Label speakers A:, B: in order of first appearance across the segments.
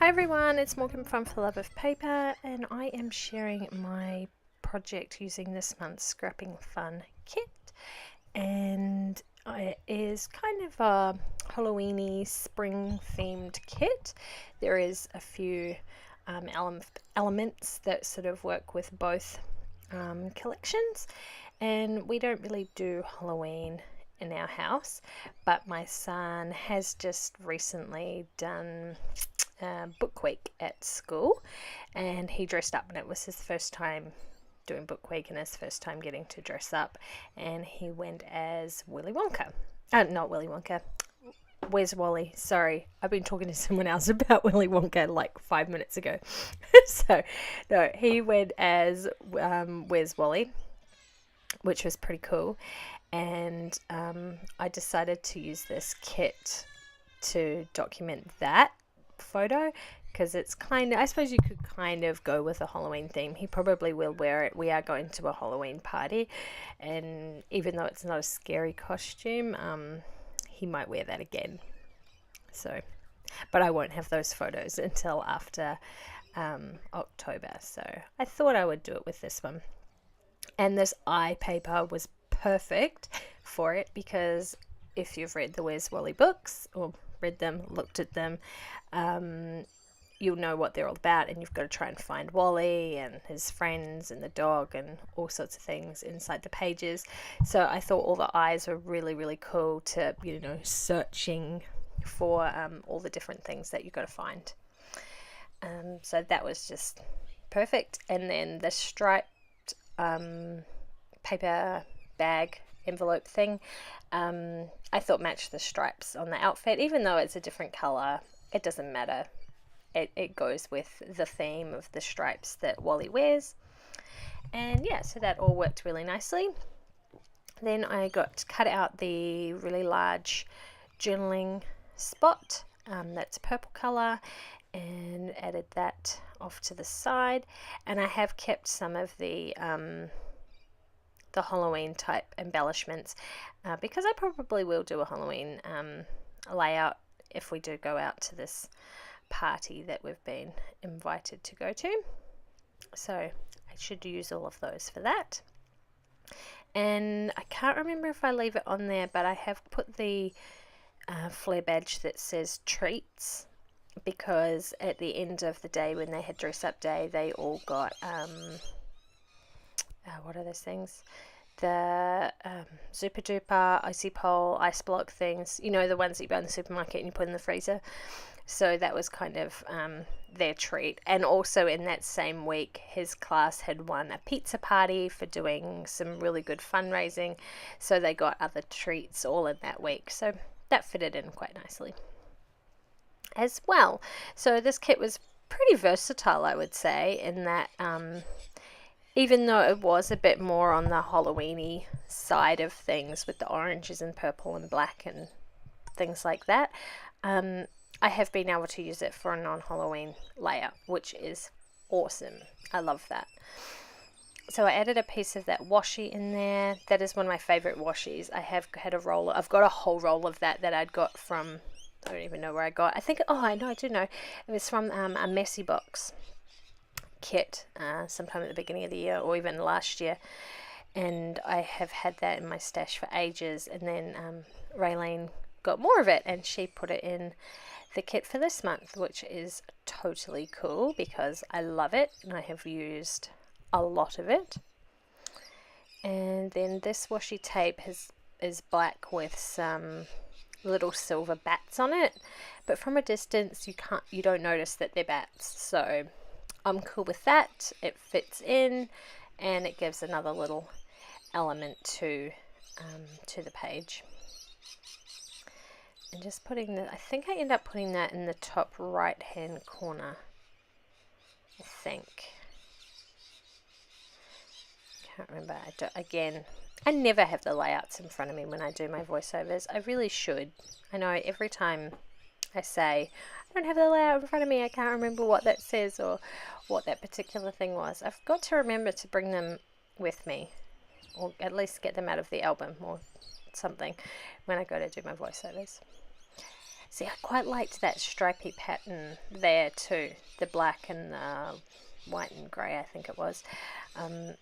A: Hi everyone, it's Morgyn from For Love of Paper, and I am sharing my project using this month's Scrapping Fun kit. And it is kind of a Halloweeny spring themed kit. There is a few elements that sort of work with both collections, and we don't really do Halloween in our house, but my son has just recently done book week at school, and he dressed up, and it was his first time doing book week and his first time getting to dress up, and he went as Willy Wonka. Not Willy Wonka. Where's Wally? Sorry, I've been talking to someone else about Willy Wonka like 5 minutes ago. So, no, he went as Where's Wally, which was pretty cool. And I decided to use this kit to document that photo, because it's kind of, I suppose you could kind of go with a Halloween theme. He probably will wear it. We are going to a Halloween party, and even though it's not a scary costume, he might wear that again. So, but I won't have those photos until after October, so I thought I would do it with this one. And this eye paper was perfect for it, because if you've read the Where's Wally books, or read them, looked at them, you'll know what they're all about, and you've got to try and find Wally and his friends and the dog and all sorts of things inside the pages. So I thought all the eyes were really, really cool to, searching for all the different things that you've got to find. So that was just perfect. And then the striped paper bag envelope thing, I thought matched the stripes on the outfit. Even though it's a different color, it doesn't matter. It goes with the theme of the stripes that Wally wears. And yeah, so that all worked really nicely. Then I got to cut out the really large journaling spot, that's purple color, and added that off to the side. And I have kept some of the Halloween type embellishments, because I probably will do a Halloween layout if we do go out to this party that we've been invited to go to. So I should use all of those for that. And I can't remember if I leave it on there, but I have put the flare badge that says treats, because at the end of the day when they had dress up day, they all got what are those things? The super duper icy pole ice block things, the ones that you buy in the supermarket and you put in the freezer. So that was kind of their treat. And also in that same week, his class had won a pizza party for doing some really good fundraising, so they got other treats all in that week. So that fitted in quite nicely as well. So this kit was pretty versatile, I would say, in that even though it was a bit more on the Halloweeny side of things with the oranges and purple and black and things like that, I have been able to use it for a non-Halloween layout, which is awesome. I love that. So I added a piece of that washi in there. That is one of my favorite washies. I have had a roll. I've got a whole roll of that I'd got from, I don't even know where I got. I do know. It was from a Messy Box kit sometime at the beginning of the year, or even last year. And I have had that in my stash for ages. And then Raylene got more of it, and she put it in the kit for this month, which is totally cool because I love it and I have used a lot of it. And then this washi tape is black with some little silver bats on it, but from a distance you don't notice that they're bats, so I'm cool with that. It fits in and it gives another little element to the page. And just putting I think I end up putting that in the top right hand corner, I think. Can't remember. I never have the layouts in front of me when I do my voiceovers. I really should. I know every time I say I don't have the layout in front of me, I can't remember what that says or what that particular thing was. I've got to remember to bring them with me, or at least get them out of the album or something when I go to do my voiceovers. See, I quite liked that stripy pattern there too, the black and white and grey, I think it was, and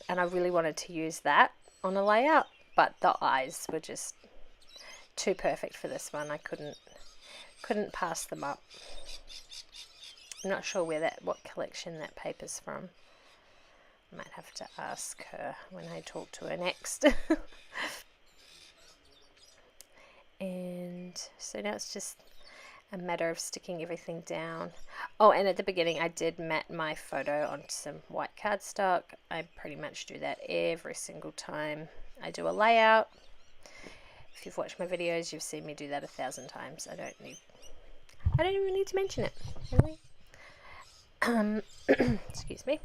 A: I really wanted to use that on a layout, but the eyes were just too perfect for this one. I couldn't pass them up. I'm not sure what collection that paper's from. I might have to ask her when I talk to her next. And so now it's just a matter of sticking everything down. Oh, and at the beginning I did mat my photo onto some white cardstock. I pretty much do that every single time I do a layout. If you've watched my videos, you've seen me do that 1,000 times. I don't even need to mention it, really. Excuse me.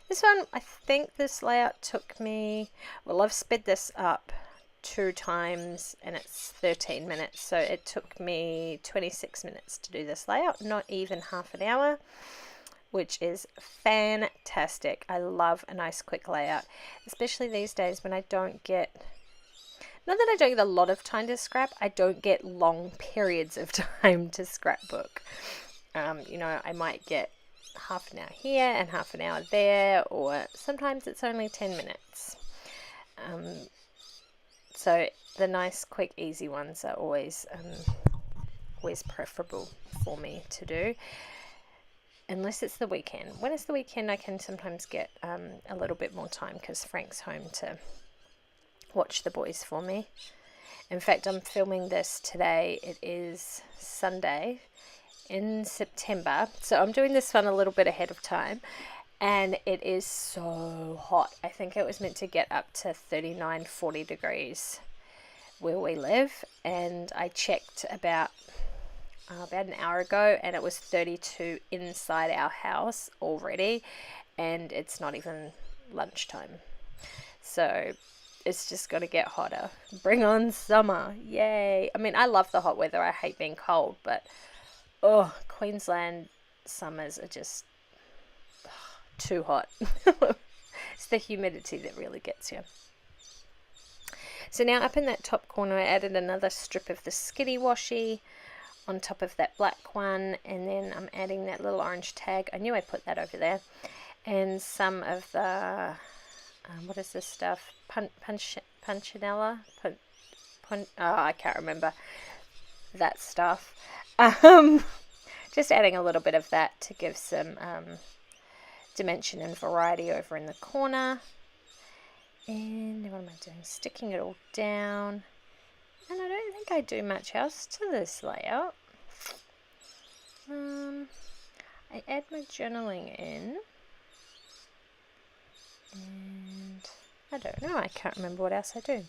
A: This one, I think this layout took me, well, I've sped this up 2 times and it's 13 minutes, so it took me 26 minutes to do this layout, not even half an hour, which is fantastic. I love a nice quick layout, especially these days when I don't get, not that I don't get a lot of time to scrap, I don't get long periods of time to scrapbook. You know, I might get half an hour here and half an hour there, or sometimes it's only 10 minutes. So the nice, quick, easy ones are always preferable for me to do, unless it's the weekend. When it's the weekend, I can sometimes get a little bit more time because Frank's home to watch the boys for me. In fact, I'm filming this today. It is Sunday in September, so I'm doing this one a little bit ahead of time, and it is so hot. I think it was meant to get up to 39-40 degrees where we live, and I checked about an hour ago and it was 32 inside our house already, and it's not even lunchtime, so it's just going to get hotter. Bring on summer, yay. I mean, I love the hot weather, I hate being cold, but oh, Queensland summers are just too hot. It's the humidity that really gets you. So now up in that top corner, I added another strip of the Skitty washi on top of that black one, and then I'm adding that little orange tag. I knew I put that over there, and some of the what is this stuff? Punchinella? I can't remember that stuff. Just adding a little bit of that to give some dimension and variety over in the corner. And what am I doing? Sticking it all down. And I don't think I do much else to this layout. I add my journaling in. And I don't know, I can't remember what else I do.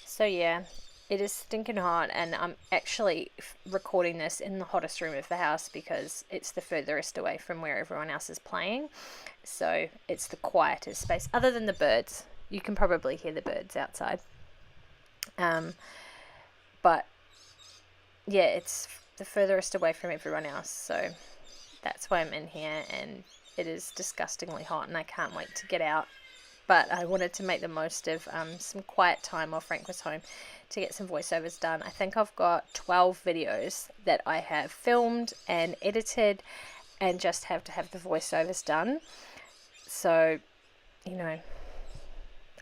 A: So yeah, it is stinking hot, and I'm actually recording this in the hottest room of the house because it's the furthest away from where everyone else is playing. So it's the quietest space, other than the birds. You can probably hear the birds outside. But yeah, it's the furthest away from everyone else. So that's why I'm in here, and it is disgustingly hot and I can't wait to get out. But I wanted to make the most of some quiet time while Frank was home to get some voiceovers done. I think I've got 12 videos that I have filmed and edited and just have to have the voiceovers done. So, you know,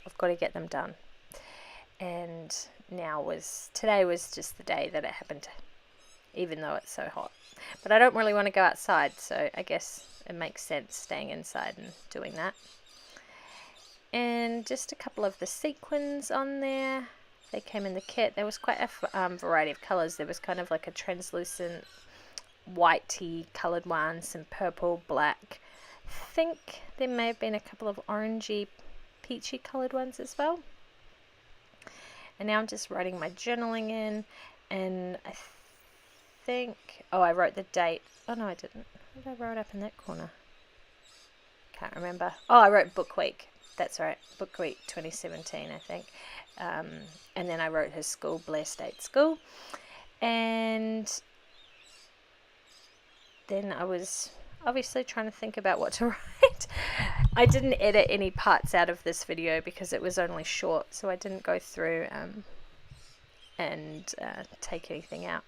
A: I've got to get them done. And today was just the day that it happened, even though it's so hot. But I don't really want to go outside, so I guess it makes sense staying inside and doing that. And just a couple of the sequins on there. They came in the kit. There was quite a variety of colours. There was kind of like a translucent whitey coloured one, some purple, black. I think there may have been a couple of orangey, peachy coloured ones as well. And now I'm just writing my journaling in, and I think, I wrote the date. Oh no, I didn't. What did I write up in that corner? Can't remember. Oh, I wrote book week. That's right, book week 2017, I think. And then I wrote his school, Blair State School. And then I was obviously trying to think about what to write. I didn't edit any parts out of this video because it was only short, so I didn't go through and take anything out.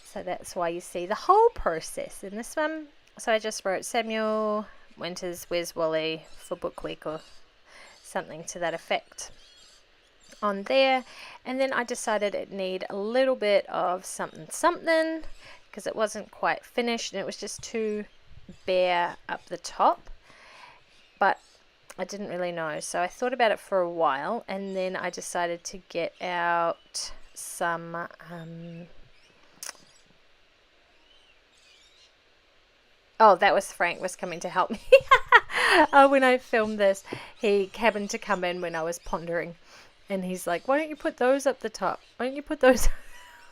A: So that's why you see the whole process in this one. So I just wrote Samuel Winters, where's Wally for book week or something to that effect on there. And then I decided it needed a little bit of something because it wasn't quite finished and it was just too bare up the top. But I didn't really know, so I thought about it for a while, and then I decided to get out some oh, that was Frank was coming to help me. When I filmed this, he happened to come in when I was pondering, and he's like, why don't you put those up the top? Why don't you put those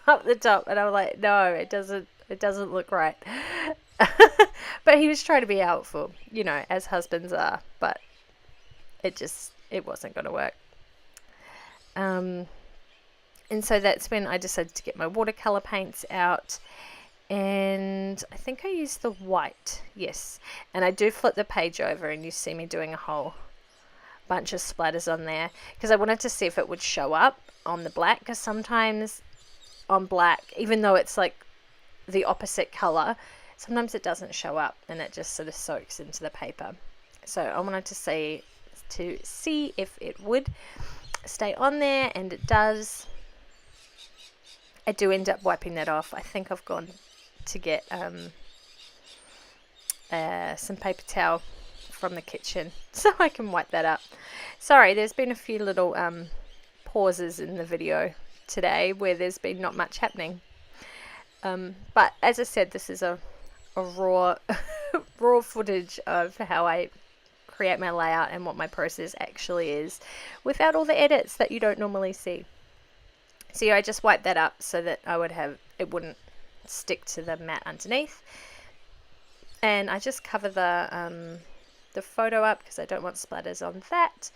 A: up the top? And I was like, no, it doesn't look right. But he was trying to be helpful, you know, as husbands are, but it wasn't going to work. And so that's when I decided to get my watercolor paints out, and I think I used the white, yes, and I do flip the page over and you see me doing a whole bunch of splatters on there because I wanted to see if it would show up on the black, because sometimes on black, even though it's like the opposite color, sometimes it doesn't show up and it just sort of soaks into the paper. So I wanted to see if it would stay on there, and it does. I do end up wiping that off. I think I've gone to get some paper towel from the kitchen so I can wipe that up. Sorry, there's been a few little pauses in the video today where there's been not much happening. But as I said, this is a raw raw footage of how I create my layout and what my process actually is without all the edits that you don't normally see. So yeah, I just wiped that up so that it wouldn't stick to the mat underneath, and I just cover the photo up because I don't want splatters on that,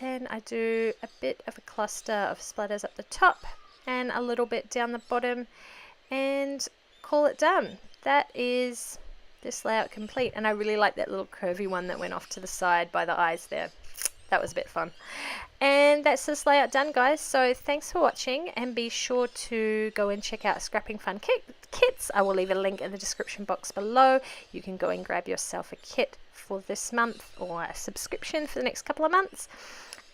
A: and I do a bit of a cluster of splatters up the top and a little bit down the bottom and call it done. That is this layout complete, and I really like that little curvy one that went off to the side by the eyes there. That was a bit fun. And that's this layout done, guys. So thanks for watching, and be sure to go and check out Scrapping Fun kits. I will leave a link in the description box below. You can go and grab yourself a kit for this month or a subscription for the next couple of months,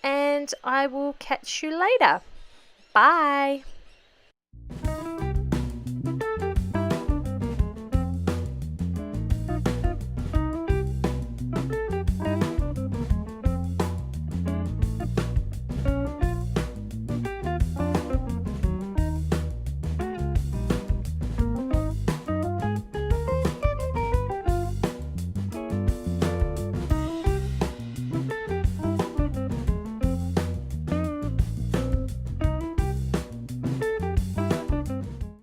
A: and I will catch you later. Bye.